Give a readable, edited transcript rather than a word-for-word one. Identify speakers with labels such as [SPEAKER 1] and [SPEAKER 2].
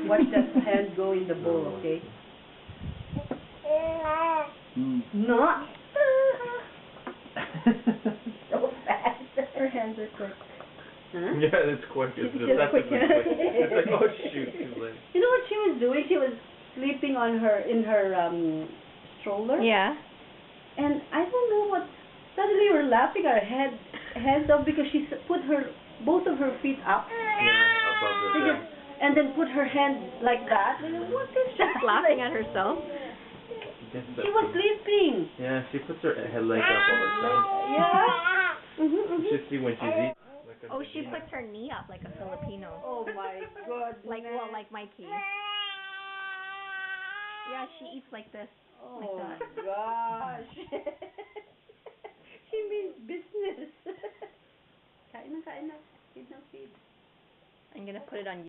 [SPEAKER 1] watch that hand go in the bowl, okay? No. So fast.
[SPEAKER 2] Her hands are quick.
[SPEAKER 1] Huh?
[SPEAKER 3] Yeah, that's quick. It's
[SPEAKER 2] She's
[SPEAKER 3] that's
[SPEAKER 2] quick.
[SPEAKER 3] a quick. It's like, oh shoot, too late.
[SPEAKER 1] You know what she was doing? She was sleeping on her stroller.
[SPEAKER 2] Yeah.
[SPEAKER 1] And I don't know what. Suddenly we're laughing our heads off because she put both of her feet up.
[SPEAKER 3] Yeah, above the thing.
[SPEAKER 1] And then put her hand like that. And what is that?
[SPEAKER 2] Laughing at herself.
[SPEAKER 1] She was sleeping.
[SPEAKER 3] Yeah, she puts her head leg up all the time.
[SPEAKER 1] Yeah.
[SPEAKER 3] You should see when she's eating. Like
[SPEAKER 2] Oh, she puts her knee up like a Filipino.
[SPEAKER 1] Oh my God.
[SPEAKER 2] Like Mikey. Yeah, she eats like this.
[SPEAKER 1] Oh
[SPEAKER 2] Like that.
[SPEAKER 1] gosh. She means business. Kain na. Feed na feed.
[SPEAKER 2] I'm gonna put it on